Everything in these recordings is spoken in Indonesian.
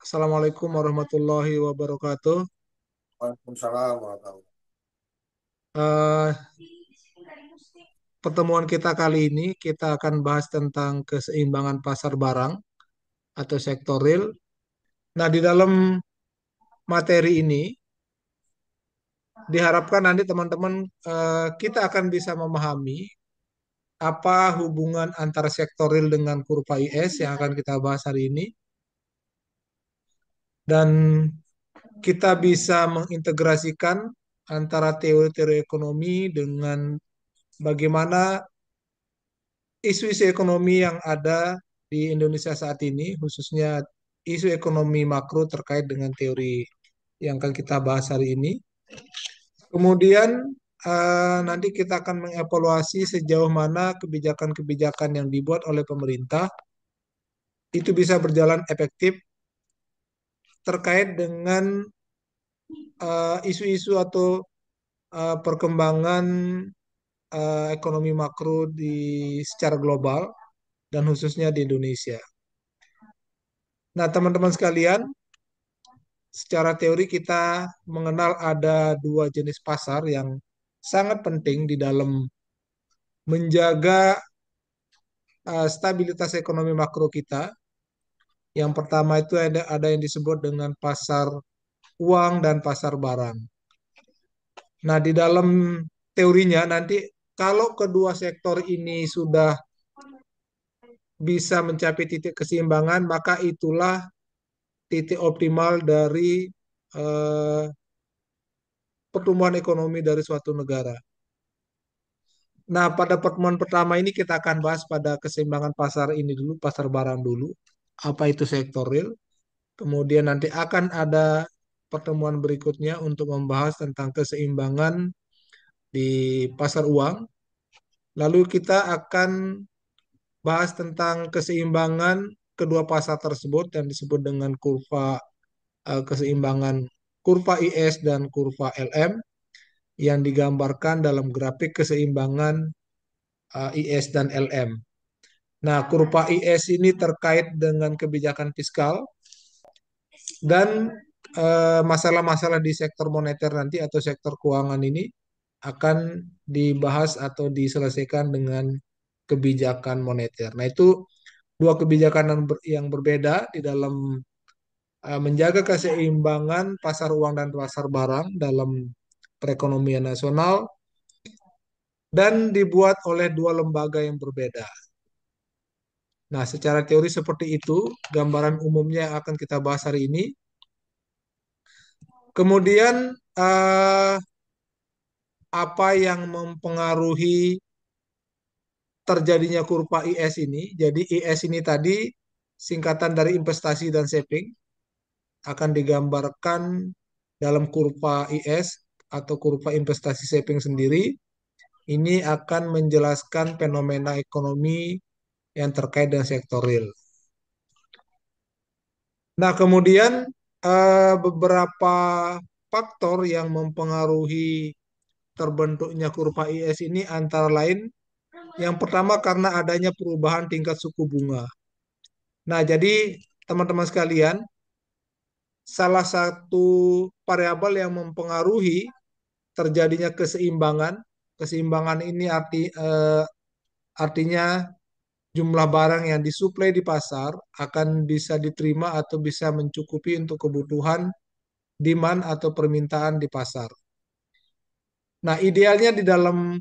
Assalamualaikum warahmatullahi wabarakatuh. Waalaikumsalam warahmatullahi Eh, Pertemuan kita kali ini kita akan bahas tentang keseimbangan pasar barang atau sektor real. Nah, di dalam materi ini diharapkan nanti teman-teman kita akan bisa memahami apa hubungan antara sektor real dengan kurva IS yang akan kita bahas hari ini, dan kita bisa mengintegrasikan antara teori-teori ekonomi dengan bagaimana isu-isu ekonomi yang ada di Indonesia saat ini, khususnya isu ekonomi makro terkait dengan teori yang akan kita bahas hari ini. Kemudian nanti kita akan mengevaluasi sejauh mana kebijakan-kebijakan yang dibuat oleh pemerintah itu bisa berjalan efektif terkait dengan isu-isu atau perkembangan ekonomi makro di secara global dan khususnya di Indonesia. Nah, teman-teman sekalian, secara teori kita mengenal ada dua jenis pasar yang sangat penting di dalam menjaga stabilitas ekonomi makro kita. Yang pertama itu ada yang disebut dengan pasar uang dan pasar barang. Nah, di dalam teorinya nanti kalau kedua sektor ini sudah bisa mencapai titik keseimbangan, maka itulah titik optimal dari eh, pertumbuhan ekonomi dari suatu negara. Nah, pada pertemuan pertama ini kita akan bahas pada keseimbangan pasar ini dulu, pasar barang dulu. Apa itu sektor real? Kemudian nanti akan ada pertemuan berikutnya untuk membahas tentang keseimbangan di pasar uang. Lalu kita akan bahas tentang keseimbangan kedua pasar tersebut yang disebut dengan kurva keseimbangan kurva IS dan kurva LM yang digambarkan dalam grafik keseimbangan IS dan LM. Nah, kurva IS ini terkait dengan kebijakan fiskal dan masalah-masalah di sektor moneter nanti atau sektor keuangan ini akan dibahas atau diselesaikan dengan kebijakan moneter. Nah, itu dua kebijakan yang berbeda di dalam menjaga keseimbangan pasar uang dan pasar barang dalam perekonomian nasional dan dibuat oleh dua lembaga yang berbeda. Nah, secara teori seperti itu, gambaran umumnya yang akan kita bahas hari ini. Kemudian, eh, apa yang mempengaruhi terjadinya kurva IS ini? Jadi, IS ini tadi singkatan dari investasi dan saving akan digambarkan dalam kurva IS atau kurva investasi saving sendiri. Ini akan menjelaskan fenomena ekonomi yang terkait dengan sektor real. Nah, kemudian beberapa faktor yang mempengaruhi terbentuknya kurva IS ini antara lain yang pertama karena adanya perubahan tingkat suku bunga. Nah, jadi teman-teman sekalian, salah satu variabel yang mempengaruhi terjadinya keseimbangan, keseimbangan ini artinya jumlah barang yang disuplai di pasar akan bisa diterima atau bisa mencukupi untuk kebutuhan demand atau permintaan di pasar. Nah, idealnya di dalam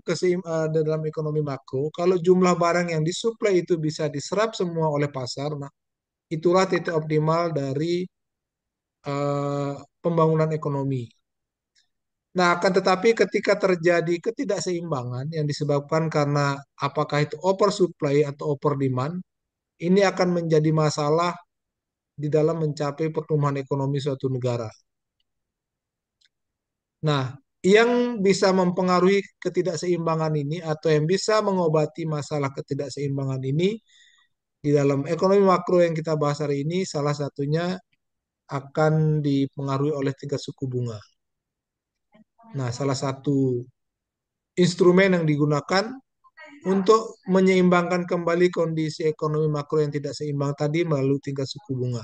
ekonomi makro, kalau jumlah barang yang disuplai itu bisa diserap semua oleh pasar, nah itulah titik optimal dari eh, pembangunan ekonomi. Nah, akan tetapi ketika terjadi ketidakseimbangan yang disebabkan karena apakah itu oversupply atau over demand, ini akan menjadi masalah di dalam mencapai pertumbuhan ekonomi suatu negara. Nah, yang bisa mempengaruhi ketidakseimbangan ini atau yang bisa mengobati masalah ketidakseimbangan ini di dalam ekonomi makro yang kita bahas hari ini, salah satunya akan dipengaruhi oleh tingkat suku bunga. Nah, salah satu instrumen yang digunakan untuk menyeimbangkan kembali kondisi ekonomi makro yang tidak seimbang tadi melalui tingkat suku bunga.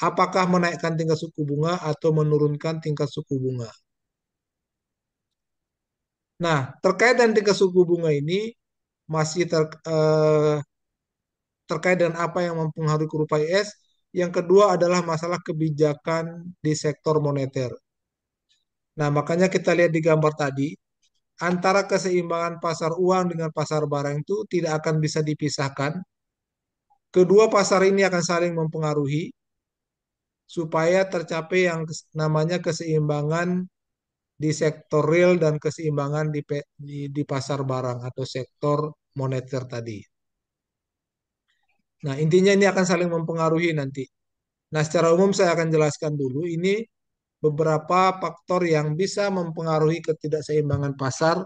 apakah menaikkan tingkat suku bunga atau menurunkan tingkat suku bunga. Nah, terkait dengan tingkat suku bunga ini masih terkait dengan apa yang mempengaruhi kurva IS. Yang kedua adalah masalah kebijakan di sektor moneter. Nah, makanya kita lihat di gambar tadi, antara keseimbangan pasar uang dengan pasar barang itu tidak akan bisa dipisahkan. Kedua pasar ini akan saling mempengaruhi supaya tercapai yang namanya keseimbangan di sektor real dan keseimbangan di pasar barang atau sektor moneter tadi. Nah, intinya ini akan saling mempengaruhi nanti. Nah, secara umum saya akan jelaskan dulu ini beberapa faktor yang bisa mempengaruhi ketidakseimbangan pasar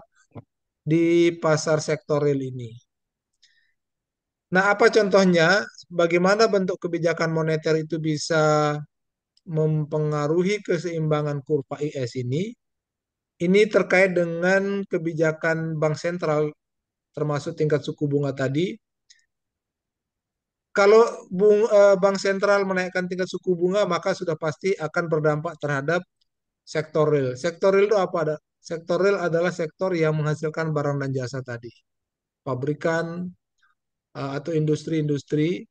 di pasar sektor real ini. Nah, apa contohnya? Bagaimana bentuk kebijakan moneter itu bisa mempengaruhi keseimbangan kurva IS ini? Ini terkait dengan kebijakan bank sentral, termasuk tingkat suku bunga tadi. Kalau bank sentral menaikkan tingkat suku bunga, maka sudah pasti akan berdampak terhadap sektor real. Sektor real itu apa? Sektor real adalah sektor yang menghasilkan barang dan jasa tadi. Pabrikan atau industri-industri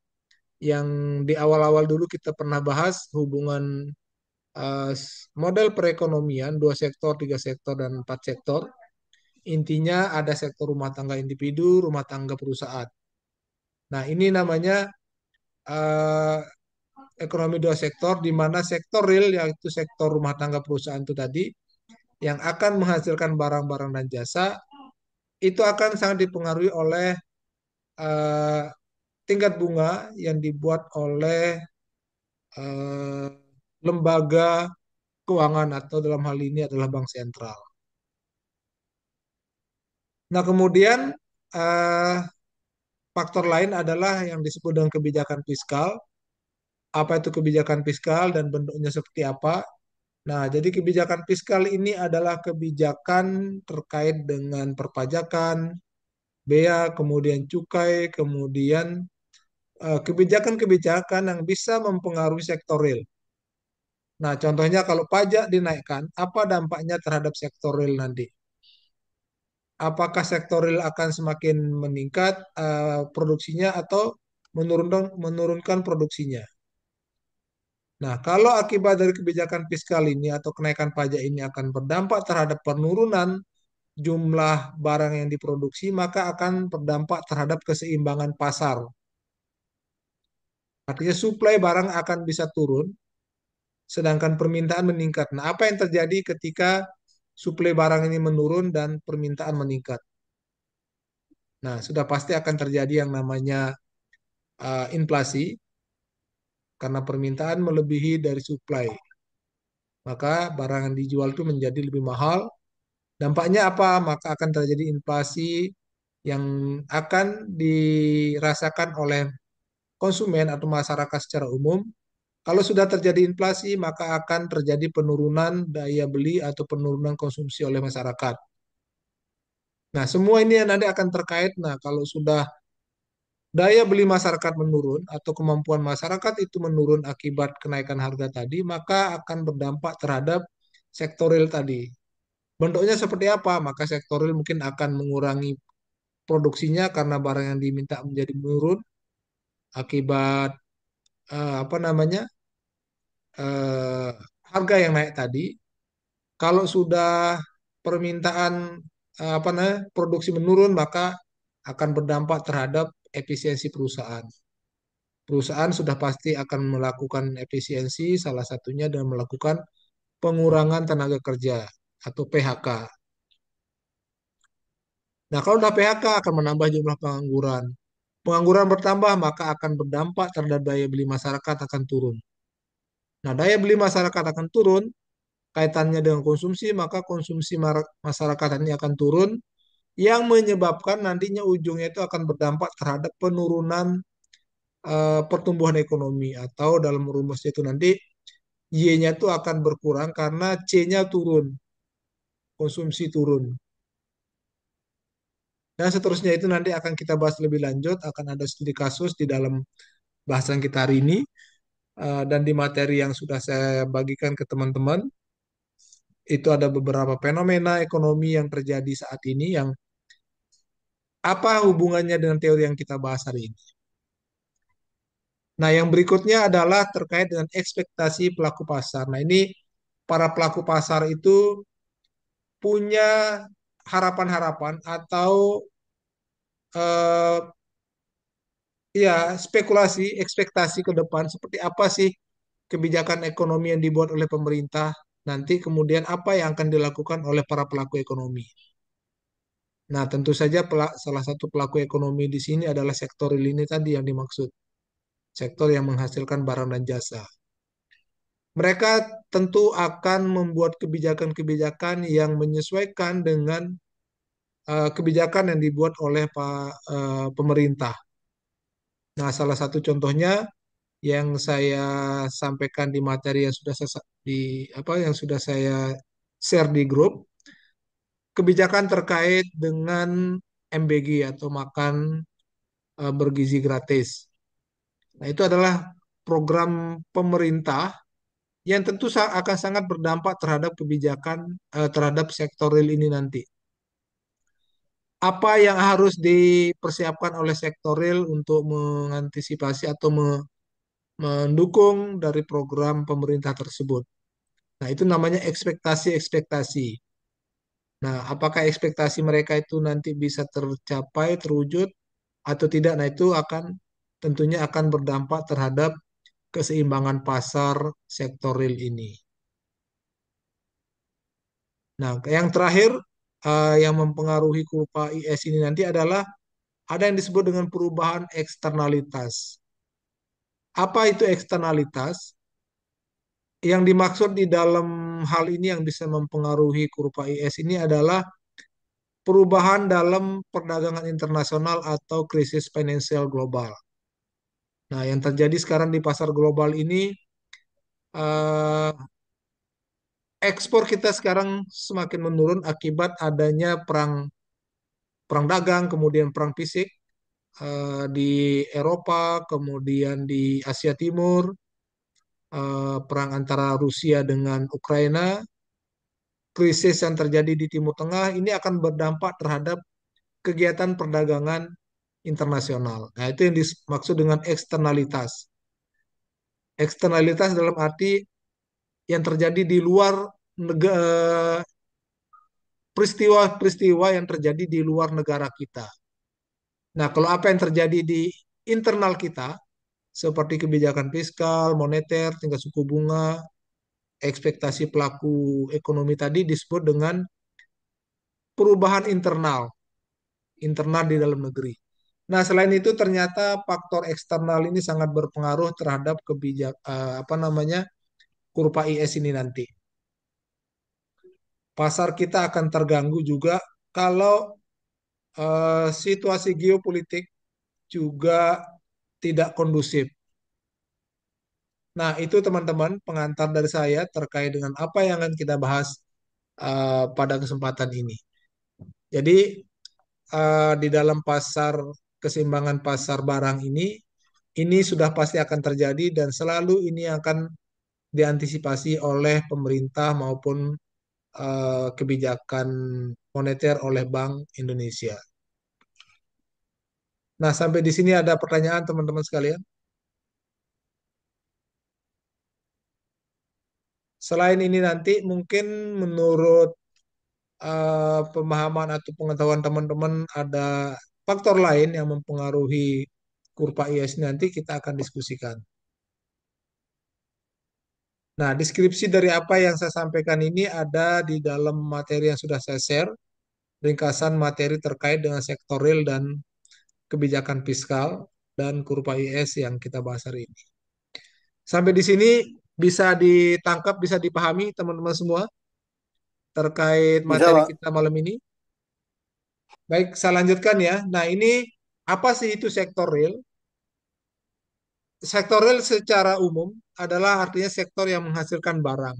yang di awal-awal dulu kita pernah bahas hubungan model perekonomian, dua sektor, tiga sektor, dan empat sektor. Intinya ada sektor rumah tangga individu, rumah tangga perusahaan. Nah, ini namanya eh, ekonomi dua sektor, di mana sektor real, yaitu sektor rumah tangga perusahaan itu tadi, yang akan menghasilkan barang-barang dan jasa, itu akan sangat dipengaruhi oleh eh, tingkat bunga yang dibuat oleh eh, lembaga keuangan atau dalam hal ini adalah bank sentral. Nah, kemudian eh, faktor lain adalah yang disebut dengan kebijakan fiskal. Apa itu kebijakan fiskal dan bentuknya seperti apa? Nah, jadi kebijakan fiskal ini adalah kebijakan terkait dengan perpajakan, bea, kemudian cukai, kemudian kebijakan-kebijakan yang bisa mempengaruhi sektor real. Nah, contohnya kalau pajak dinaikkan, apa dampaknya terhadap sektor real nanti? Apakah sektor real akan semakin meningkat produksinya atau menurunkan produksinya? Nah, kalau akibat dari kebijakan fiskal ini atau kenaikan pajak ini akan berdampak terhadap penurunan jumlah barang yang diproduksi, maka akan berdampak terhadap keseimbangan pasar. Artinya suplai barang akan bisa turun, sedangkan permintaan meningkat. Nah, apa yang terjadi ketika suplai barang ini menurun dan permintaan meningkat? Nah, sudah pasti akan terjadi yang namanya inflasi karena permintaan melebihi dari suplai. Maka barang yang dijual itu menjadi lebih mahal. Dampaknya apa? Maka akan terjadi inflasi yang akan dirasakan oleh konsumen atau masyarakat secara umum. Kalau sudah terjadi inflasi, maka akan terjadi penurunan daya beli atau penurunan konsumsi oleh masyarakat. Nah, semua ini nanti akan terkait. Nah, kalau sudah daya beli masyarakat menurun atau kemampuan masyarakat itu menurun akibat kenaikan harga tadi, maka akan berdampak terhadap sektor real tadi. Bentuknya seperti apa? Maka sektor real mungkin akan mengurangi produksinya karena barang yang diminta menjadi menurun akibat apa namanya eh, harga yang naik tadi. Kalau sudah permintaan apa namanya produksi menurun, maka akan berdampak terhadap efisiensi perusahaan. Perusahaan sudah pasti akan melakukan efisiensi, salah satunya dengan melakukan pengurangan tenaga kerja atau PHK. Nah, kalau udah PHK akan menambah jumlah pengangguran. Pengangguran bertambah, maka akan berdampak terhadap daya beli masyarakat akan turun. Nah, daya beli masyarakat akan turun, kaitannya dengan konsumsi, maka konsumsi masyarakat ini akan turun, yang menyebabkan nantinya ujungnya itu akan berdampak terhadap penurunan pertumbuhan ekonomi atau dalam rumusnya itu nanti Y-nya itu akan berkurang karena C-nya turun, konsumsi turun. Dan seterusnya itu nanti akan kita bahas lebih lanjut, akan ada studi kasus di dalam bahasan kita hari ini. Dan di materi yang sudah saya bagikan ke teman-teman, itu ada beberapa fenomena ekonomi yang terjadi saat ini yang apa hubungannya dengan teori yang kita bahas hari ini. Nah, yang berikutnya adalah terkait dengan ekspektasi pelaku pasar. Nah, ini para pelaku pasar itu punya harapan-harapan atau eh, ya spekulasi, ekspektasi ke depan seperti apa sih kebijakan ekonomi yang dibuat oleh pemerintah nanti, kemudian apa yang akan dilakukan oleh para pelaku ekonomi. Nah, tentu saja salah satu pelaku ekonomi di sini adalah sektor real ini tadi yang dimaksud, sektor yang menghasilkan barang dan jasa. Mereka tentu akan membuat kebijakan-kebijakan yang menyesuaikan dengan kebijakan yang dibuat oleh pemerintah. Nah, salah satu contohnya yang saya sampaikan di materi yang sudah saya di apa yang sudah saya share di grup, kebijakan terkait dengan MBG atau makan bergizi gratis. Nah, itu adalah program pemerintah yang tentu akan sangat berdampak terhadap kebijakan terhadap sektor real ini nanti. Apa yang harus dipersiapkan oleh sektor real untuk mengantisipasi atau mendukung dari program pemerintah tersebut? Nah, itu namanya ekspektasi-ekspektasi. Nah, apakah ekspektasi mereka itu nanti bisa tercapai, terwujud atau tidak? Nah, itu akan tentunya akan berdampak terhadap keseimbangan pasar sektor real ini. Nah, yang terakhir yang mempengaruhi kurva IS ini nanti adalah ada yang disebut dengan perubahan eksternalitas. Apa itu eksternalitas? Yang dimaksud di dalam hal ini yang bisa mempengaruhi kurva IS ini adalah perubahan dalam perdagangan internasional atau krisis finansial global. Nah, yang terjadi sekarang di pasar global ini, eh, ekspor kita sekarang semakin menurun akibat adanya perang perang dagang, kemudian perang fisik di Eropa, kemudian di Asia Timur, perang antara Rusia dengan Ukraina, krisis yang terjadi di Timur Tengah ini akan berdampak terhadap kegiatan perdagangan internasional. Nah, itu yang dimaksud dengan eksternalitas. Eksternalitas dalam arti yang terjadi di luar peristiwa-peristiwa yang terjadi di luar negara kita. Nah, kalau apa yang terjadi di internal kita, seperti kebijakan fiskal, moneter, tingkat suku bunga, ekspektasi pelaku ekonomi tadi disebut dengan perubahan internal di dalam negeri. Nah, selain itu ternyata faktor eksternal ini sangat berpengaruh terhadap apa namanya kurva IS ini nanti. Pasar kita akan terganggu juga kalau situasi geopolitik juga tidak kondusif. Nah, itu teman-teman pengantar dari saya terkait dengan apa yang akan kita bahas pada kesempatan ini. Jadi, di dalam keseimbangan pasar barang ini sudah pasti akan terjadi dan selalu ini akan diantisipasi oleh pemerintah maupun kebijakan moneter oleh Bank Indonesia. Nah, sampai di sini ada pertanyaan teman-teman sekalian. Selain ini nanti mungkin menurut pemahaman atau pengetahuan teman-teman ada faktor lain yang mempengaruhi kurva IS nanti kita akan diskusikan. Nah, deskripsi dari apa yang saya sampaikan ini ada di dalam materi yang sudah saya share, ringkasan materi terkait dengan sektor real dan kebijakan fiskal dan kurva IS yang kita bahas hari ini. Sampai di sini bisa ditangkap, bisa dipahami teman-teman semua terkait Bisa, materi Pak. kita malam ini. Baik, saya lanjutkan ya. Nah, ini apa sih itu sektor real? Sektor real secara umum adalah artinya sektor yang menghasilkan barang.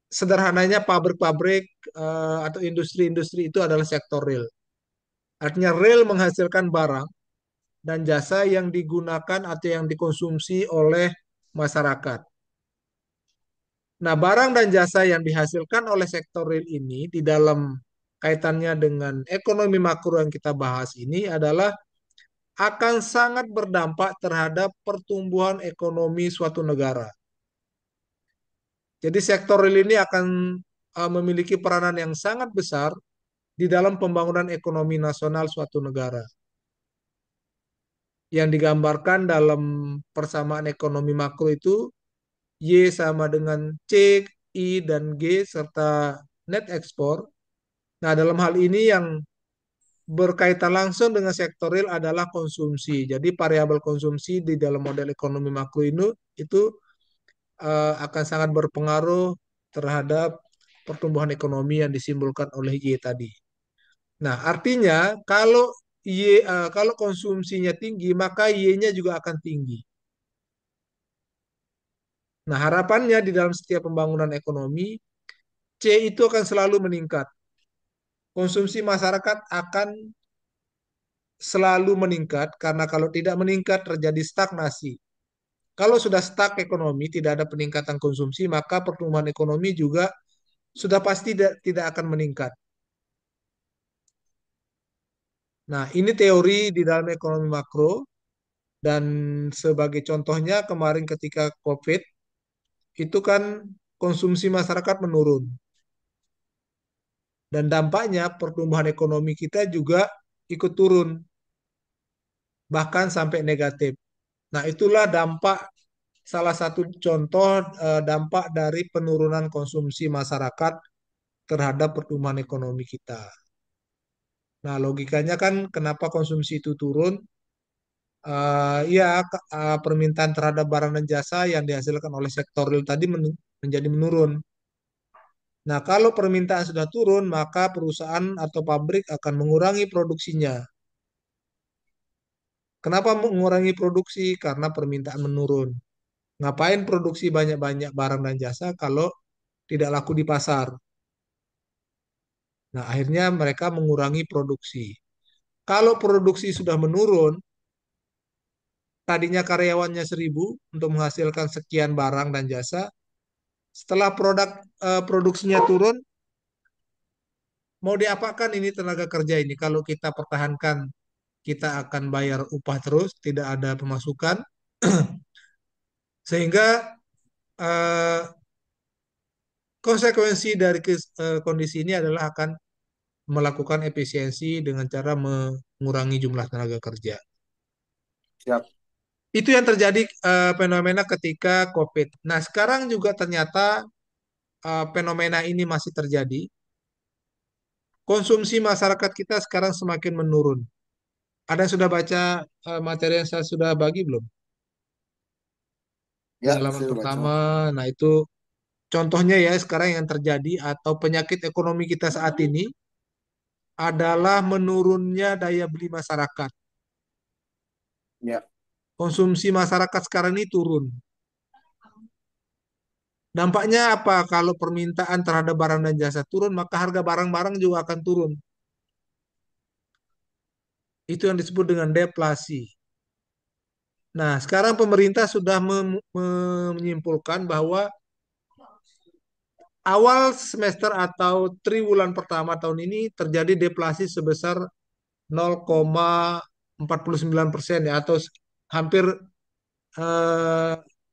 Sederhananya pabrik-pabrik atau industri-industri itu adalah sektor real. Artinya real menghasilkan barang dan jasa yang digunakan atau yang dikonsumsi oleh masyarakat. Nah, barang dan jasa yang dihasilkan oleh sektor real ini di dalam kaitannya dengan ekonomi makro yang kita bahas ini adalah akan sangat berdampak terhadap pertumbuhan ekonomi suatu negara. Jadi sektor real ini akan memiliki peranan yang sangat besar di dalam pembangunan ekonomi nasional suatu negara. Yang digambarkan dalam persamaan ekonomi makro itu Y sama dengan C, I, dan G serta net ekspor. Nah, dalam hal ini yang berkaitan langsung dengan sektor real adalah konsumsi. Jadi variabel konsumsi di dalam model ekonomi makro ini itu akan sangat berpengaruh terhadap pertumbuhan ekonomi yang disimbolkan oleh Y tadi. Nah, artinya kalau konsumsinya tinggi, maka Y-nya juga akan tinggi. Nah, harapannya di dalam setiap pembangunan ekonomi, C itu akan selalu meningkat. Konsumsi masyarakat akan selalu meningkat karena kalau tidak meningkat terjadi stagnasi. Kalau sudah stuck ekonomi, tidak ada peningkatan konsumsi, maka pertumbuhan ekonomi juga sudah pasti tidak akan meningkat. Nah, ini teori di dalam ekonomi makro dan sebagai contohnya kemarin ketika COVID itu kan konsumsi masyarakat menurun dan dampaknya pertumbuhan ekonomi kita juga ikut turun bahkan sampai negatif. Nah, itulah dampak salah satu contoh dampak dari penurunan konsumsi masyarakat terhadap pertumbuhan ekonomi kita. Nah, logikanya kan kenapa konsumsi itu turun? Ya, permintaan terhadap barang dan jasa yang dihasilkan oleh sektor real tadi menjadi menurun. Nah, kalau permintaan sudah turun, maka perusahaan atau pabrik akan mengurangi produksinya. Kenapa mengurangi produksi? Karena permintaan menurun. Ngapain produksi banyak-banyak barang dan jasa kalau tidak laku di pasar? Nah, akhirnya mereka mengurangi produksi. Kalau produksi sudah menurun, tadinya karyawannya 1.000 untuk menghasilkan sekian barang dan jasa, setelah produksinya turun, mau diapakan ini tenaga kerja ini? Kalau kita pertahankan, kita akan bayar upah terus, tidak ada pemasukan, sehingga eh, konsekuensi dari kondisi ini adalah akan melakukan efisiensi dengan cara mengurangi jumlah tenaga kerja. Siap. Itu yang terjadi fenomena ketika COVID. Nah, sekarang juga ternyata fenomena ini masih terjadi. Konsumsi masyarakat kita sekarang semakin menurun. Ada yang sudah baca materi yang saya sudah bagi belum? Di Ya, halaman saya udah baca. pertama, nah itu contohnya ya sekarang yang terjadi atau penyakit ekonomi kita saat ini adalah menurunnya daya beli masyarakat. Ya, Konsumsi masyarakat sekarang ini turun. Dampaknya apa? Kalau permintaan terhadap barang dan jasa turun, maka harga barang-barang juga akan turun. Itu yang disebut dengan deflasi. Nah, sekarang pemerintah sudah menyimpulkan bahwa awal semester atau triwulan pertama tahun ini terjadi deflasi sebesar 0,49% ya, atau hampir eh,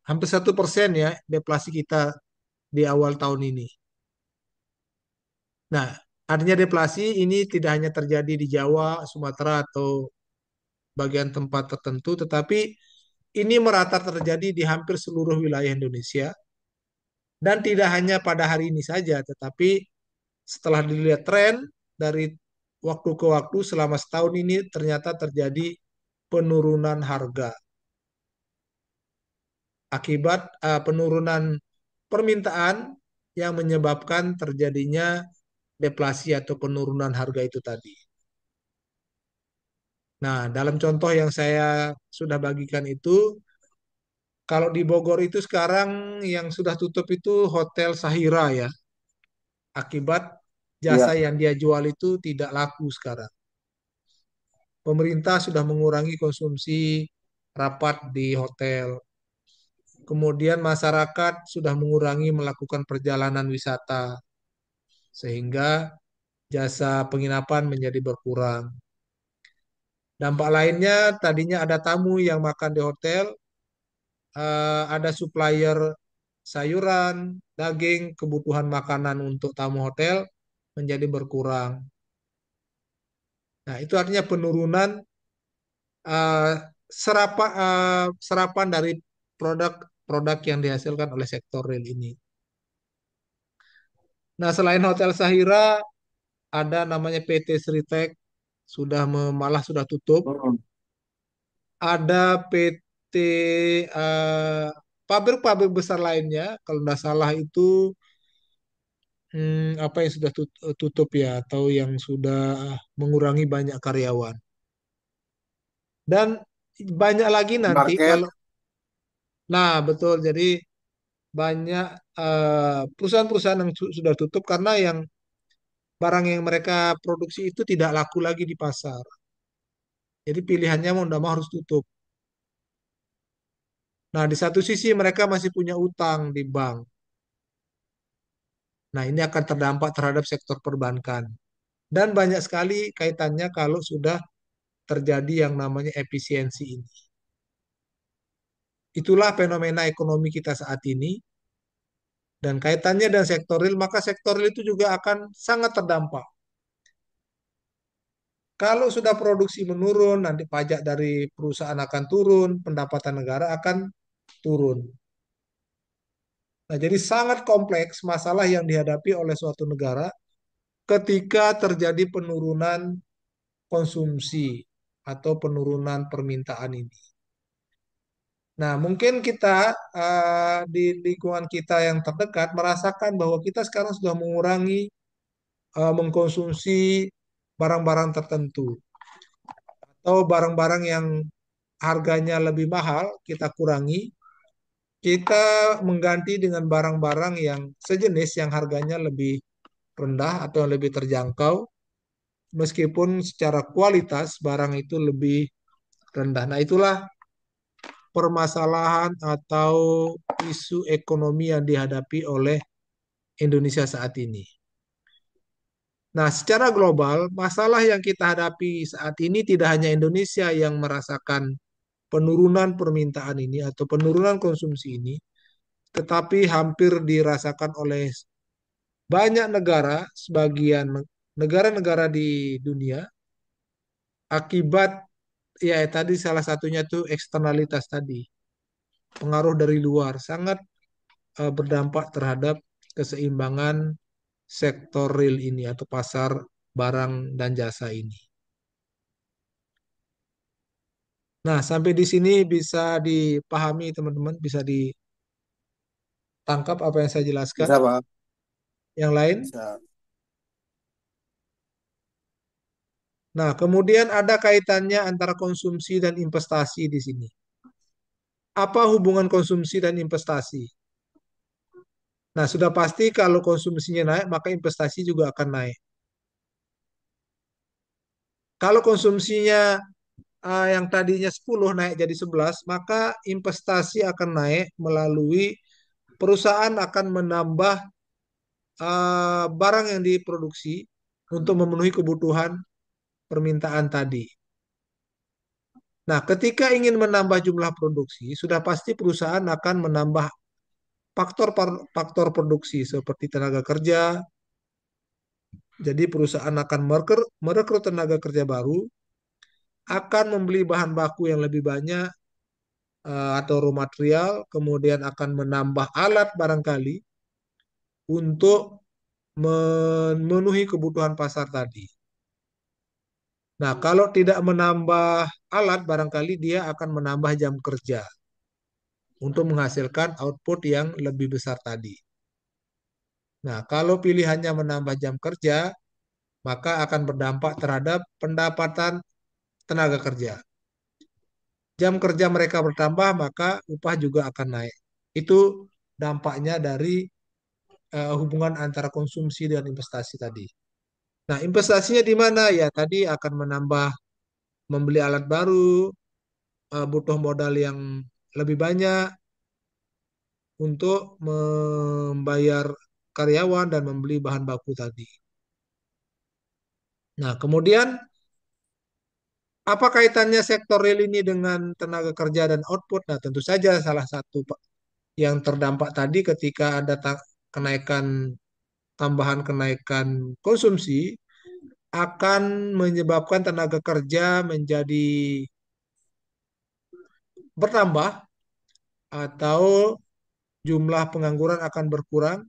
hampir 1% ya deflasi kita di awal tahun ini. Nah, artinya deflasi ini tidak hanya terjadi di Jawa, Sumatera, atau bagian tempat tertentu, tetapi ini merata terjadi di hampir seluruh wilayah Indonesia. Dan tidak hanya pada hari ini saja, tetapi setelah dilihat tren dari waktu ke waktu selama setahun ini ternyata terjadi penurunan harga akibat penurunan permintaan yang menyebabkan terjadinya deflasi atau penurunan harga itu tadi. Nah, dalam contoh yang saya sudah bagikan itu, kalau di Bogor itu sekarang yang sudah tutup itu Hotel Sahira ya, akibat jasa iya. yang dia jual itu tidak laku sekarang. Pemerintah sudah mengurangi konsumsi rapat di hotel. Kemudian masyarakat sudah mengurangi melakukan perjalanan wisata sehingga jasa penginapan menjadi berkurang. Dampak lainnya tadinya ada tamu yang makan di hotel, ada supplier sayuran, daging, kebutuhan makanan untuk tamu hotel menjadi berkurang. Nah, itu artinya penurunan eh, serapan dari produk-produk yang dihasilkan oleh sektor real ini. Nah, selain Hotel Sahira, ada namanya PT Sritek malah sudah tutup. Hmm. Ada PT eh, pabrik-pabrik besar lainnya, kalau tidak salah itu apa yang sudah tutup ya, atau yang sudah mengurangi banyak karyawan. Dan banyak lagi nanti Market. kalau, nah betul, jadi banyak perusahaan-perusahaan yang sudah tutup karena yang barang yang mereka produksi itu tidak laku lagi di pasar. Jadi pilihannya mau tidak mau harus tutup. Nah, di satu sisi mereka masih punya utang di bank. Nah, ini akan terdampak terhadap sektor perbankan. Dan banyak sekali kaitannya kalau sudah terjadi yang namanya efisiensi ini. Itulah fenomena ekonomi kita saat ini. Dan kaitannya dengan sektor real, maka sektor real itu juga akan sangat terdampak. Kalau sudah produksi menurun, nanti pajak dari perusahaan akan turun, pendapatan negara akan turun. Nah, jadi sangat kompleks masalah yang dihadapi oleh suatu negara ketika terjadi penurunan konsumsi atau penurunan permintaan ini. Nah, mungkin kita di lingkungan kita yang terdekat merasakan bahwa kita sekarang sudah mengurangi mengkonsumsi barang-barang tertentu atau barang-barang yang harganya lebih mahal kita kurangi, kita mengganti dengan barang-barang yang sejenis yang harganya lebih rendah atau yang lebih terjangkau meskipun secara kualitas barang itu lebih rendah. Nah, itulah permasalahan atau isu ekonomi yang dihadapi oleh Indonesia saat ini. Nah, secara global, masalah yang kita hadapi saat ini tidak hanya Indonesia yang merasakan penurunan permintaan ini atau penurunan konsumsi ini, tetapi hampir dirasakan oleh banyak negara, sebagian negara-negara di dunia, akibat ya tadi salah satunya tuh eksternalitas tadi, pengaruh dari luar sangat berdampak terhadap keseimbangan sektor real ini atau pasar barang dan jasa ini. Nah, sampai di sini bisa dipahami teman-teman, bisa ditangkap apa yang saya jelaskan. Bisa, Pak. Yang lain? Bisa. Nah, kemudian ada kaitannya antara konsumsi dan investasi di sini. Apa hubungan konsumsi dan investasi? Nah, sudah pasti kalau konsumsinya naik, maka investasi juga akan naik. Kalau konsumsinya yang tadinya 10 naik jadi 11, maka investasi akan naik melalui perusahaan akan menambah barang yang diproduksi untuk memenuhi kebutuhan permintaan tadi. Nah, ketika ingin menambah jumlah produksi, sudah pasti perusahaan akan menambah faktor produksi seperti tenaga kerja. Jadi perusahaan akan merekrut tenaga kerja baru, akan membeli bahan baku yang lebih banyak atau raw material, kemudian akan menambah alat barangkali untuk memenuhi kebutuhan pasar tadi. Nah, kalau tidak menambah alat, barangkali dia akan menambah jam kerja untuk menghasilkan output yang lebih besar tadi. Nah, kalau pilihannya menambah jam kerja, maka akan berdampak terhadap pendapatan tenaga kerja. Jam kerja mereka bertambah, maka upah juga akan naik. Itu dampaknya dari hubungan antara konsumsi dan investasi tadi. Nah, investasinya di mana? Ya, tadi akan menambah membeli alat baru, butuh modal yang lebih banyak untuk membayar karyawan dan membeli bahan baku tadi. Nah, kemudian apa kaitannya sektor real ini dengan tenaga kerja dan output? Nah, tentu saja salah satu yang terdampak tadi ketika ada kenaikan tambahan kenaikan konsumsi akan menyebabkan tenaga kerja menjadi bertambah atau jumlah pengangguran akan berkurang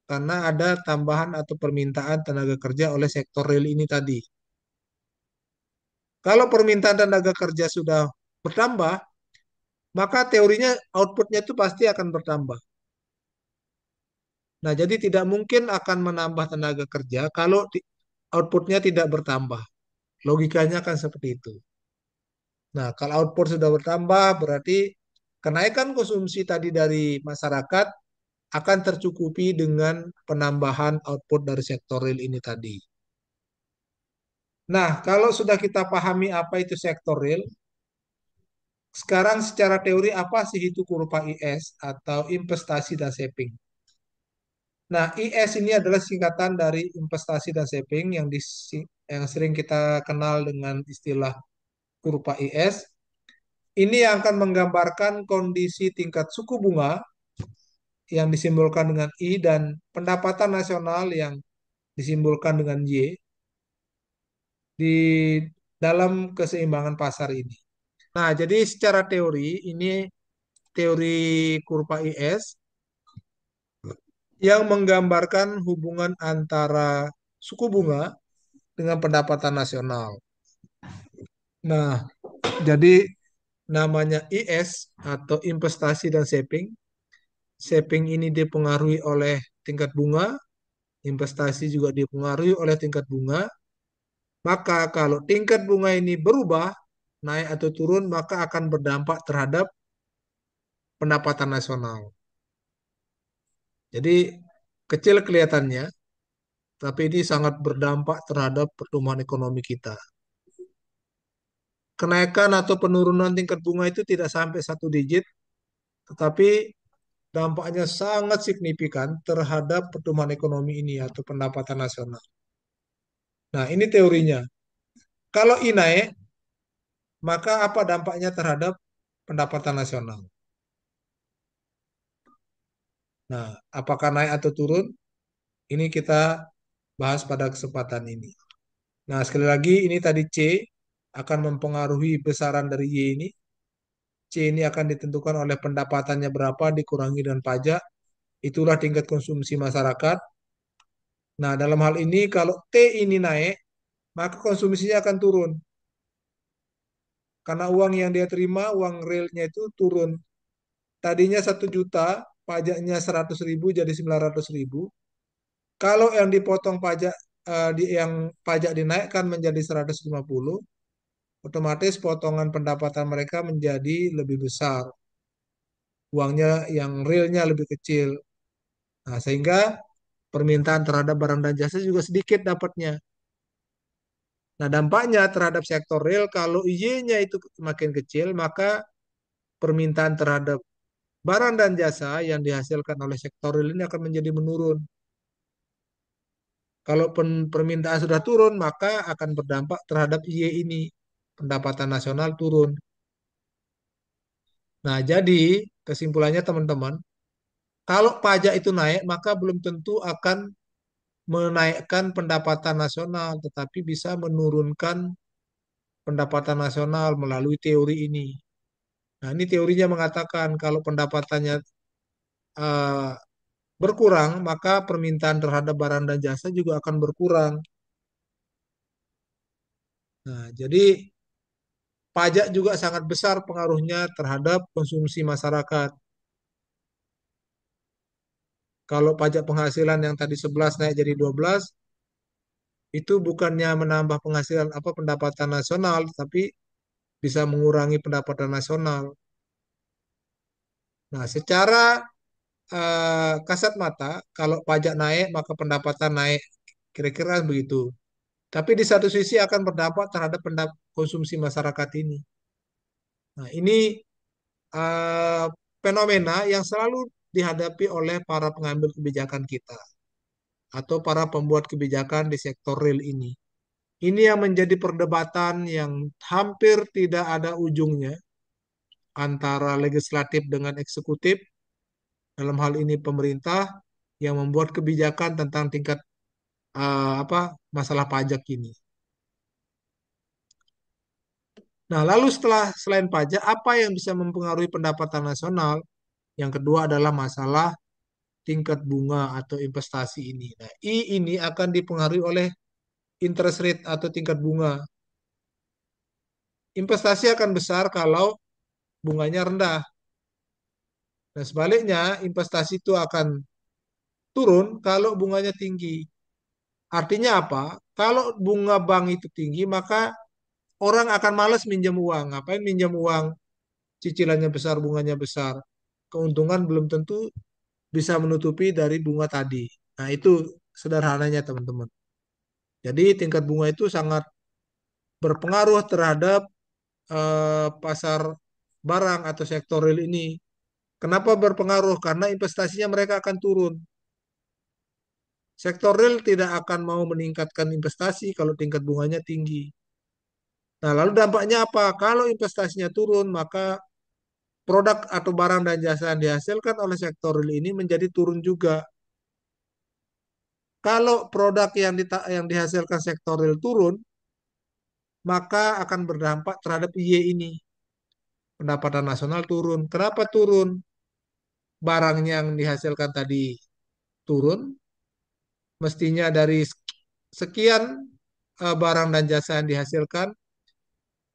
karena ada tambahan atau permintaan tenaga kerja oleh sektor real ini tadi. Kalau permintaan tenaga kerja sudah bertambah, maka teorinya outputnya itu pasti akan bertambah. Nah, jadi tidak mungkin akan menambah tenaga kerja kalau outputnya tidak bertambah. Logikanya kan seperti itu. Nah, kalau output sudah bertambah, berarti kenaikan konsumsi tadi dari masyarakat akan tercukupi dengan penambahan output dari sektor real ini tadi. Nah, kalau sudah kita pahami apa itu sektor real, sekarang secara teori apa sih itu kurva IS atau investasi dan saving? Nah, IS ini adalah singkatan dari investasi dan saving yang sering kita kenal dengan istilah kurva IS. Ini yang akan menggambarkan kondisi tingkat suku bunga yang disimbolkan dengan I dan pendapatan nasional yang disimbolkan dengan Y di dalam keseimbangan pasar ini. Nah, jadi secara teori ini teori kurva IS yang menggambarkan hubungan antara suku bunga dengan pendapatan nasional. Nah, jadi namanya IS atau investasi dan saving. Saving ini dipengaruhi oleh tingkat bunga, investasi juga dipengaruhi oleh tingkat bunga. Maka kalau tingkat bunga ini berubah, naik atau turun, maka akan berdampak terhadap pendapatan nasional. Jadi kecil kelihatannya, tapi ini sangat berdampak terhadap pertumbuhan ekonomi kita. Kenaikan atau penurunan tingkat bunga itu tidak sampai satu digit, tetapi dampaknya sangat signifikan terhadap pertumbuhan ekonomi ini atau pendapatan nasional. Nah, ini teorinya. Kalau I naik, maka apa dampaknya terhadap pendapatan nasional? Nah, apakah naik atau turun? Ini kita bahas pada kesempatan ini. Nah, sekali lagi ini tadi C akan mempengaruhi besaran dari Y ini. C ini akan ditentukan oleh pendapatannya berapa dikurangi dengan pajak. Itulah tingkat konsumsi masyarakat. Nah, dalam hal ini kalau T ini naik, maka konsumsinya akan turun. Karena uang yang dia terima, uang realnya itu turun. Tadinya 1 juta, pajaknya 100.000 jadi 900.000. Kalau yang dipotong pajak, yang pajak dinaikkan menjadi 150, otomatis potongan pendapatan mereka menjadi lebih besar. Uangnya yang realnya lebih kecil. Nah, sehingga permintaan terhadap barang dan jasa juga sedikit dapatnya. Nah, dampaknya terhadap sektor real kalau Y-nya itu makin kecil, maka permintaan terhadap barang dan jasa yang dihasilkan oleh sektor real ini akan menjadi menurun. Kalau permintaan sudah turun, maka akan berdampak terhadap Y ini. Pendapatan nasional turun. Nah, jadi kesimpulannya teman-teman, kalau pajak itu naik, maka belum tentu akan menaikkan pendapatan nasional, tetapi bisa menurunkan pendapatan nasional melalui teori ini. Nah, ini teorinya mengatakan kalau pendapatannya eh, berkurang, maka permintaan terhadap barang dan jasa juga akan berkurang. Nah, jadi pajak juga sangat besar pengaruhnya terhadap konsumsi masyarakat. Kalau pajak penghasilan yang tadi 11 naik jadi 12, itu bukannya menambah penghasilan apa pendapatan nasional, tapi bisa mengurangi pendapatan nasional. Nah, secara kasat mata, kalau pajak naik maka pendapatan naik, kira-kira begitu. Tapi di satu sisi akan berdampak terhadap konsumsi masyarakat ini. Nah, ini eh, fenomena yang selalu dihadapi oleh para pengambil kebijakan kita atau para pembuat kebijakan di sektor real ini. Ini yang menjadi perdebatan yang hampir tidak ada ujungnya antara legislatif dengan eksekutif, dalam hal ini pemerintah yang membuat kebijakan tentang tingkat masalah pajak ini. Nah, lalu selain pajak, apa yang bisa mempengaruhi pendapatan nasional? Yang kedua adalah masalah tingkat bunga atau investasi ini. Nah, ini akan dipengaruhi oleh interest rate atau tingkat bunga. Investasi akan besar kalau bunganya rendah. Dan sebaliknya, investasi itu akan turun kalau bunganya tinggi. Artinya apa? Kalau bunga bank itu tinggi, maka orang akan malas minjam uang. Ngapain minjam uang? Cicilannya besar, bunganya besar. Keuntungan belum tentu bisa menutupi dari bunga tadi. Nah, itu sederhananya, teman-teman. Jadi, tingkat bunga itu sangat berpengaruh terhadap pasar barang atau sektor real ini. Kenapa berpengaruh? Karena investasinya mereka akan turun. Sektor real tidak akan mau meningkatkan investasi kalau tingkat bunganya tinggi. Nah, lalu dampaknya apa? Kalau investasinya turun, maka produk atau barang dan jasa yang dihasilkan oleh sektor real ini menjadi turun juga. Kalau produk yang dihasilkan sektor real turun, maka akan berdampak terhadap IY ini. Pendapatan nasional turun. Kenapa turun? Barang yang dihasilkan tadi turun, mestinya dari sekian barang dan jasa yang dihasilkan,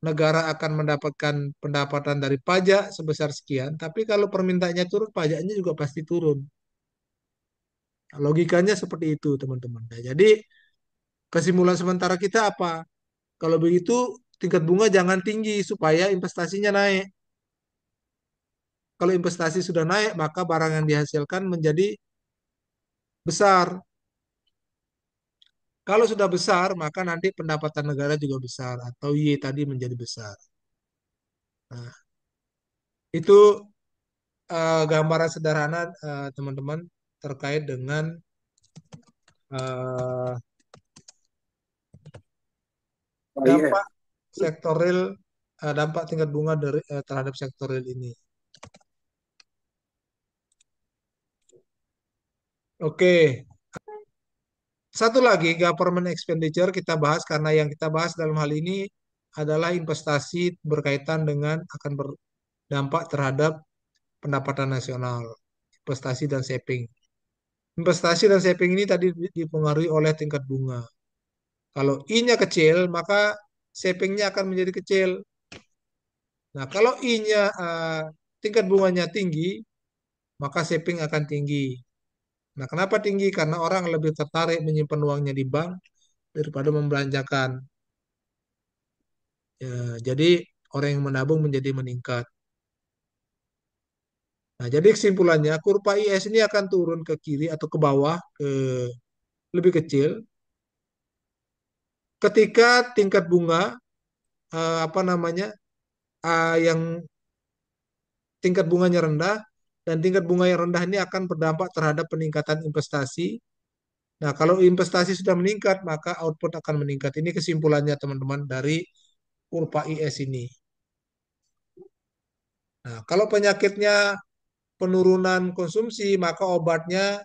negara akan mendapatkan pendapatan dari pajak sebesar sekian, tapi kalau permintaannya turun, pajaknya juga pasti turun. Logikanya seperti itu, teman-teman. Nah, jadi kesimpulan sementara kita apa? Kalau begitu, tingkat bunga jangan tinggi supaya investasinya naik. Kalau investasi sudah naik, maka barang yang dihasilkan menjadi besar. Kalau sudah besar, maka nanti pendapatan negara juga besar atau Y tadi menjadi besar. Nah, itu gambaran sederhana teman-teman terkait dengan eh, Oh iya. dampak sektor real, dampak tingkat bunga terhadap sektor real ini. Oke, satu lagi government expenditure kita bahas karena yang kita bahas dalam hal ini adalah investasi berkaitan dengan akan berdampak terhadap pendapatan nasional, investasi dan saving. Investasi dan saving ini tadi dipengaruhi oleh tingkat bunga. Kalau I-nya kecil, maka savingnya akan menjadi kecil. Nah, kalau I-nya tingkat bunganya tinggi, maka saving akan tinggi. Nah, kenapa tinggi? Karena orang lebih tertarik menyimpan uangnya di bank daripada membelanjakan. Ya, jadi orang yang menabung menjadi meningkat. Nah, jadi kesimpulannya kurva IS ini akan turun ke kiri atau ke bawah ke lebih kecil ketika tingkat bunga apa namanya yang tingkat bunganya rendah dan tingkat bunga yang rendah ini akan berdampak terhadap peningkatan investasi. Nah, kalau investasi sudah meningkat, maka output akan meningkat. Ini kesimpulannya teman-teman dari kurva IS ini. Nah, kalau penyakitnya penurunan konsumsi, maka obatnya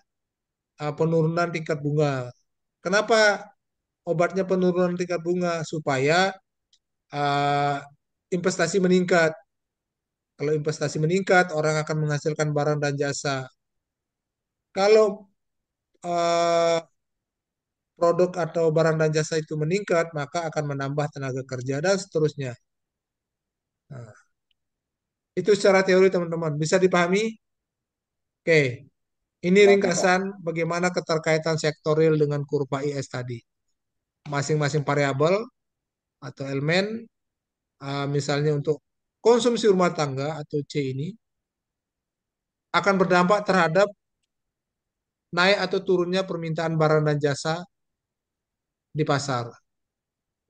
penurunan tingkat bunga. Kenapa obatnya penurunan tingkat bunga? Supaya uh, investasi meningkat. Kalau investasi meningkat, orang akan menghasilkan barang dan jasa. Kalau uh, produk atau barang dan jasa itu meningkat, maka akan menambah tenaga kerja dan seterusnya. Nah, itu secara teori teman-teman. Bisa dipahami? Oke, ini Paham, Pak. ringkasan bagaimana keterkaitan sektorial dengan kurva IS tadi. Masing-masing variabel atau elemen, misalnya untuk konsumsi rumah tangga atau C ini, akan berdampak terhadap naik atau turunnya permintaan barang dan jasa di pasar.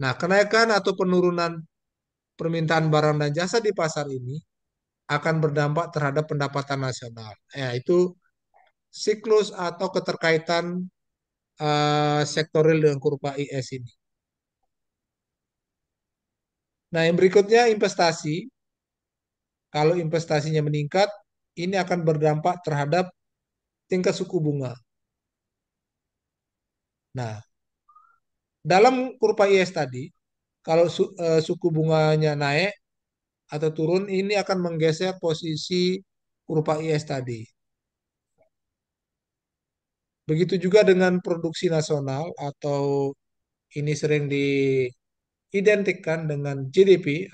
Nah, kenaikan atau penurunan permintaan barang dan jasa di pasar ini akan berdampak terhadap pendapatan nasional. Ya, itu siklus atau keterkaitan sektoril dengan kurva IS ini. Nah, yang berikutnya investasi. Kalau investasinya meningkat, ini akan berdampak terhadap tingkat suku bunga. Nah, dalam kurva IS tadi, kalau suku bunganya naik atau turun, ini akan menggeser posisi kurva IS tadi. Begitu juga dengan produksi nasional atau ini sering diidentikan dengan GDP.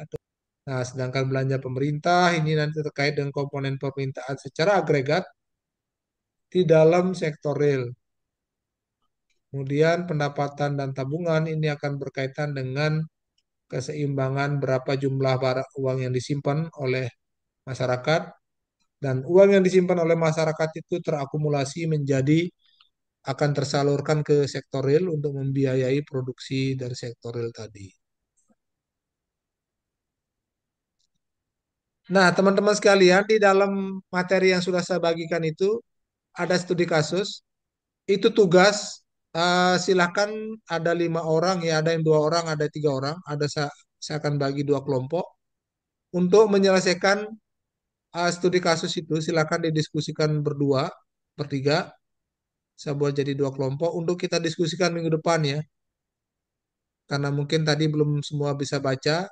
Nah, sedangkan belanja pemerintah ini nanti terkait dengan komponen permintaan secara agregat di dalam sektor real. Kemudian pendapatan dan tabungan ini akan berkaitan dengan keseimbangan berapa jumlah barang uang yang disimpan oleh masyarakat, dan uang yang disimpan oleh masyarakat itu terakumulasi menjadi akan tersalurkan ke sektor real untuk membiayai produksi dari sektor real tadi. Nah, teman-teman sekalian, di dalam materi yang sudah saya bagikan itu ada studi kasus. Itu tugas, silakan ada 5 orang, ya ada yang 2 orang, ada 3 orang, saya akan bagi 2 kelompok untuk menyelesaikan studi kasus itu. Silakan didiskusikan berdua, bertiga. Saya buat jadi 2 kelompok untuk kita diskusikan minggu depan ya. Karena mungkin tadi belum semua bisa baca,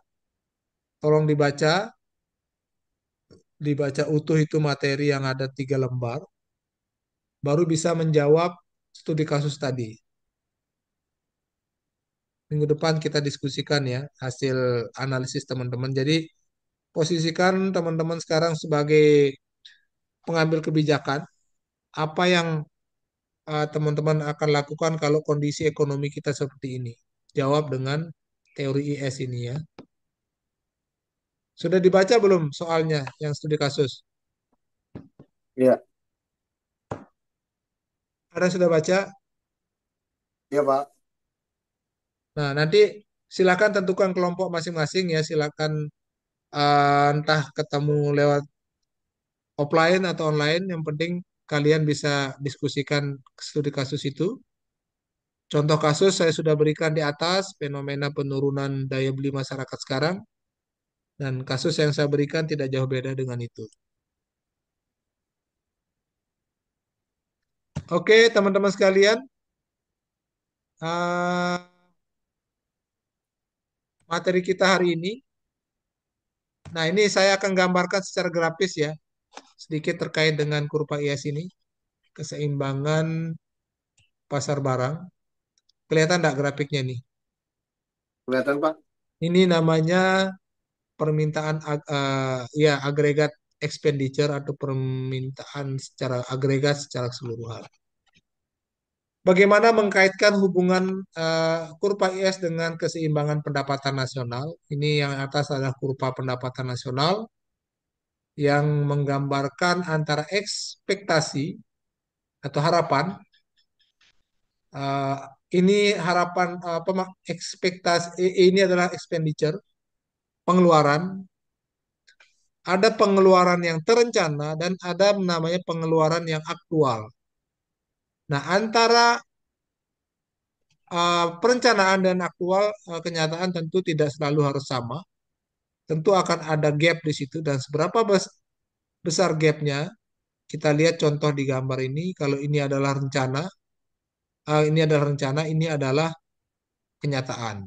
tolong dibaca utuh itu materi yang ada 3 lembar, baru bisa menjawab studi kasus tadi. Minggu depan kita diskusikan ya hasil analisis teman-teman. Jadi posisikan teman-teman sekarang sebagai pengambil kebijakan, apa yang teman-teman akan lakukan kalau kondisi ekonomi kita seperti ini. Jawab dengan teori IS ini ya. Sudah dibaca belum soalnya yang studi kasus? Iya. Ada yang sudah baca? Iya, Pak. Nah, nanti silakan tentukan kelompok masing-masing ya. Silakan entah ketemu lewat offline atau online. Yang penting kalian bisa diskusikan studi kasus itu. Contoh kasus saya sudah berikan di atas, fenomena penurunan daya beli masyarakat sekarang, dan kasus yang saya berikan tidak jauh beda dengan itu. Oke, teman-teman sekalian, eh, materi kita hari ini. Nah, ini saya akan gambarkan secara grafis ya, sedikit terkait dengan kurva IS ini, keseimbangan pasar barang. Kelihatan nggak grafiknya nih? Kelihatan, Pak? Ini namanya permintaan ya agregat expenditure atau permintaan secara agregat secara keseluruhan. Bagaimana mengkaitkan hubungan kurva IS dengan keseimbangan pendapatan nasional? Ini yang atas adalah kurva pendapatan nasional yang menggambarkan antara ekspektasi atau harapan. eh, ini harapan ekspektasi ini adalah expenditure, pengeluaran. Ada pengeluaran yang terencana dan ada namanya pengeluaran yang aktual. Nah, antara perencanaan dan aktual, kenyataan tentu tidak selalu harus sama. Tentu akan ada gap di situ, dan seberapa besar gapnya kita lihat contoh di gambar ini. Kalau ini adalah kenyataan.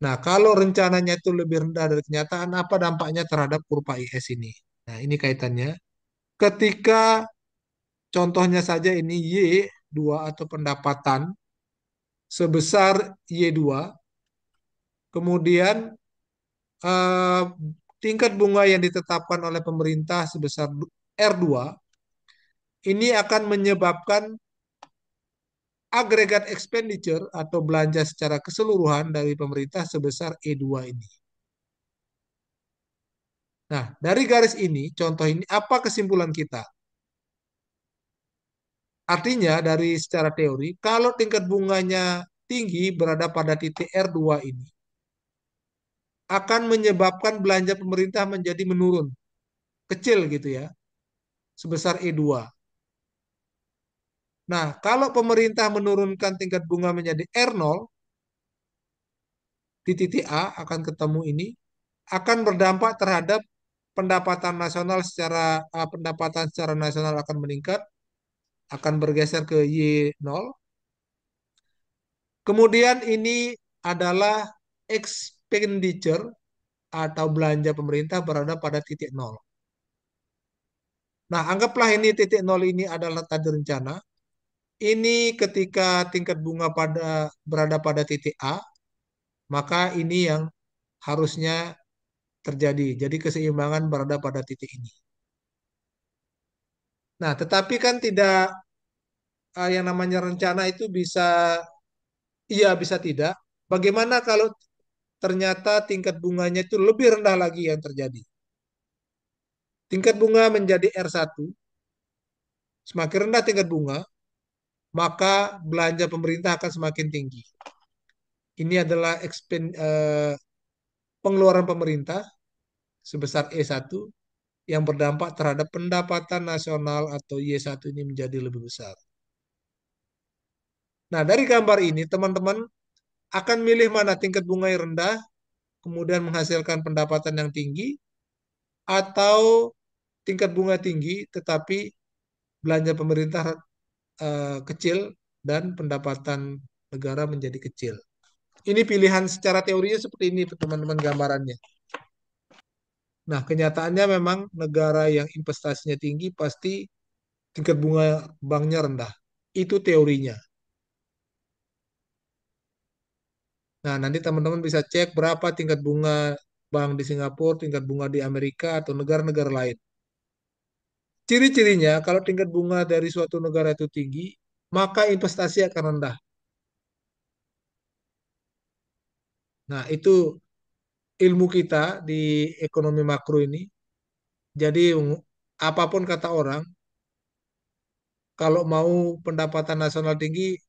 Nah, kalau rencananya itu lebih rendah dari kenyataan, apa dampaknya terhadap kurva IS ini? Nah, ini kaitannya. Ketika contohnya saja ini Y2 atau pendapatan sebesar Y2, kemudian eh, tingkat bunga yang ditetapkan oleh pemerintah sebesar R2, ini akan menyebabkan agregat expenditure atau belanja secara keseluruhan dari pemerintah sebesar E2 ini. Nah, dari garis ini, contoh ini, apa kesimpulan kita? Artinya dari secara teori, kalau tingkat bunganya tinggi berada pada titik R2 ini akan menyebabkan belanja pemerintah menjadi menurun, kecil gitu ya, sebesar E2. Nah, kalau pemerintah menurunkan tingkat bunga menjadi R0 di titik A akan ketemu ini akan berdampak terhadap pendapatan secara nasional akan meningkat, akan bergeser ke Y0. Kemudian ini adalah expenditure atau belanja pemerintah berada pada titik nol. Nah, anggaplah ini titik nol ini adalah tadi rencana. Ini ketika tingkat bunga berada pada titik A, maka ini yang harusnya terjadi. Jadi keseimbangan berada pada titik ini. Nah, tetapi kan tidak yang namanya rencana itu bisa iya bisa tidak. Bagaimana kalau ternyata tingkat bunganya itu lebih rendah lagi yang terjadi? Tingkat bunga menjadi R1, semakin rendah tingkat bunga, maka belanja pemerintah akan semakin tinggi. Ini adalah pengeluaran pemerintah sebesar E1 yang berdampak terhadap pendapatan nasional atau Y1 ini menjadi lebih besar. Nah, dari gambar ini teman-teman akan milih mana tingkat bunga yang rendah, kemudian menghasilkan pendapatan yang tinggi, atau tingkat bunga tinggi tetapi belanja pemerintah kecil dan pendapatan negara menjadi kecil. Ini pilihan secara teorinya seperti ini teman-teman gambarannya. Nah, kenyataannya memang negara yang investasinya tinggi pasti tingkat bunga banknya rendah. Itu teorinya. Nah, nanti teman-teman bisa cek berapa tingkat bunga bank di Singapura, tingkat bunga di Amerika, atau negara-negara lain. Ciri-cirinya, kalau tingkat bunga dari suatu negara itu tinggi, maka investasi akan rendah. Nah, itu ilmu kita di ekonomi makro ini. Jadi, apapun kata orang, kalau mau pendapatan nasional tinggi,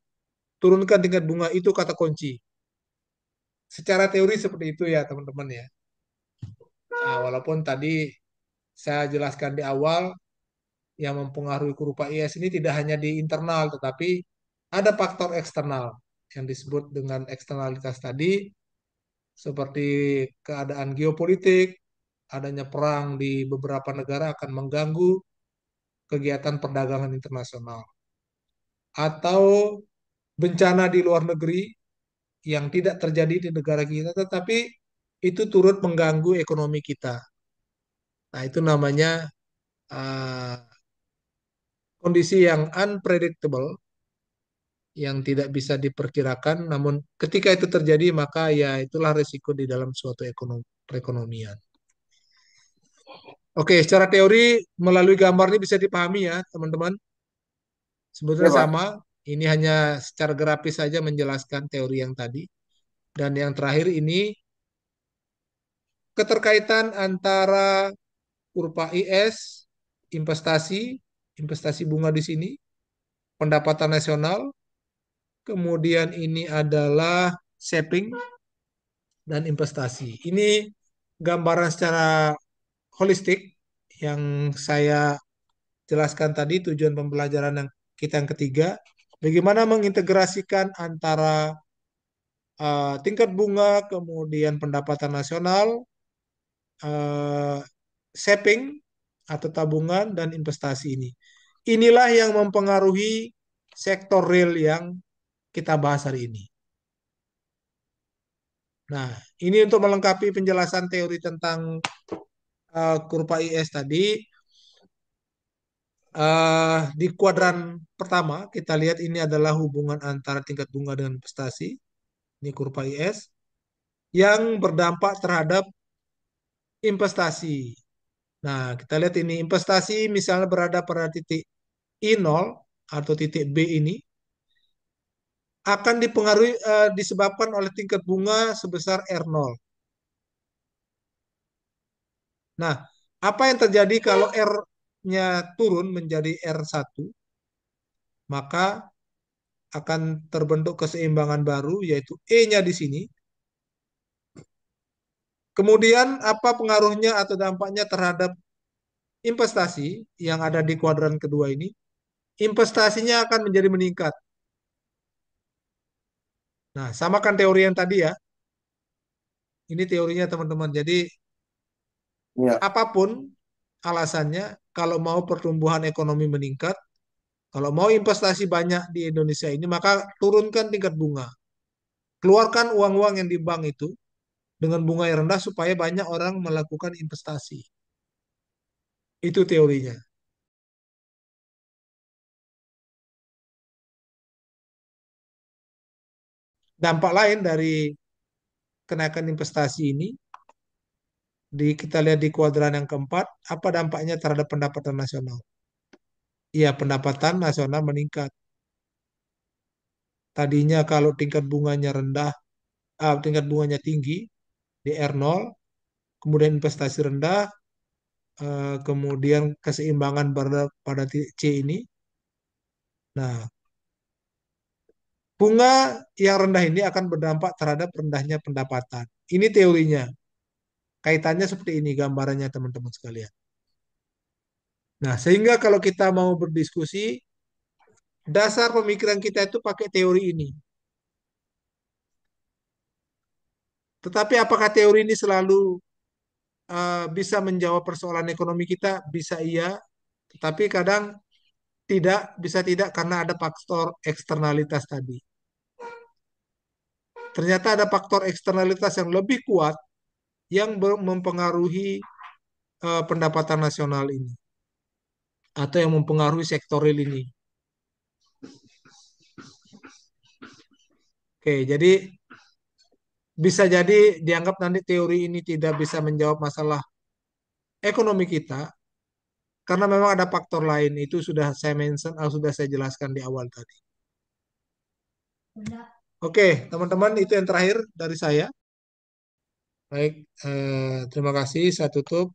turunkan tingkat bunga, itu kata kunci. Secara teori seperti itu ya, teman-teman ya. Nah, walaupun tadi saya jelaskan di awal, yang mempengaruhi kurva IS ini tidak hanya di internal, tetapi ada faktor eksternal yang disebut dengan eksternalitas tadi, seperti keadaan geopolitik, adanya perang di beberapa negara akan mengganggu kegiatan perdagangan internasional, atau bencana di luar negeri yang tidak terjadi di negara kita, tetapi itu turut mengganggu ekonomi kita. Nah, itu namanya uh, kondisi yang unpredictable, yang tidak bisa diperkirakan, namun ketika itu terjadi, maka ya itulah risiko di dalam suatu perekonomian. Oke, secara teori melalui gambar ini bisa dipahami ya, teman-teman. Iya, Sebetulnya Pak. sama, ini hanya secara grafis saja menjelaskan teori yang tadi. Dan yang terakhir ini keterkaitan antara kurva IS, investasi, investasi bunga di sini, pendapatan nasional, kemudian ini adalah shaping dan investasi. Ini gambaran secara holistik yang saya jelaskan tadi, tujuan pembelajaran kita yang ketiga, bagaimana mengintegrasikan antara tingkat bunga, kemudian pendapatan nasional, uh, saving atau tabungan, dan investasi ini. Inilah yang mempengaruhi sektor real yang kita bahas hari ini. Nah, ini untuk melengkapi penjelasan teori tentang kurva IS tadi. Di kuadran pertama, kita lihat ini adalah hubungan antara tingkat bunga dengan investasi. Ini kurva IS yang berdampak terhadap investasi. Nah, kita lihat ini investasi misalnya berada pada titik I0 atau titik B ini akan dipengaruhi disebabkan oleh tingkat bunga sebesar R0. Nah, apa yang terjadi kalau R-nya turun menjadi R1? Maka akan terbentuk keseimbangan baru, yaitu E-nya di sini. Kemudian apa pengaruhnya atau dampaknya terhadap investasi yang ada di kuadran kedua ini? Investasinya akan menjadi meningkat. Nah, samakan teori yang tadi ya. Ini teorinya teman-teman. Jadi Iya. apapun alasannya, kalau mau pertumbuhan ekonomi meningkat, kalau mau investasi banyak di Indonesia ini, maka turunkan tingkat bunga. Keluarkan uang-uang yang di bank itu dengan bunga yang rendah supaya banyak orang melakukan investasi. Itu teorinya. Dampak lain dari kenaikan investasi ini, kita lihat di kuadran yang keempat, apa dampaknya terhadap pendapatan nasional? Iya, pendapatan nasional meningkat. Tadinya kalau tingkat bunganya rendah, tingkat bunganya tinggi di R0, kemudian investasi rendah, kemudian keseimbangan pada titik C ini. Nah, bunga yang rendah ini akan berdampak terhadap rendahnya pendapatan. Ini teorinya. Kaitannya seperti ini gambarannya teman-teman sekalian. Nah, sehingga kalau kita mau berdiskusi, dasar pemikiran kita itu pakai teori ini. Tetapi apakah teori ini selalu bisa menjawab persoalan ekonomi kita? Bisa iya, tetapi kadang tidak, bisa tidak karena ada faktor eksternalitas tadi. Ternyata ada faktor eksternalitas yang lebih kuat yang mempengaruhi pendapatan nasional ini atau yang mempengaruhi sektor real ini. Oke, jadi bisa jadi dianggap nanti teori ini tidak bisa menjawab masalah ekonomi kita karena memang ada faktor lain itu sudah saya mention, sudah saya jelaskan di awal tadi. Oke, teman-teman itu yang terakhir dari saya. Baik, terima kasih. Saya tutup.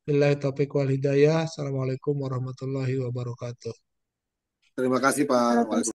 Billahi taufiq wal hidayah. Assalamualaikum warahmatullahi wabarakatuh. Terima kasih Pak.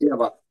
Iya, Pak.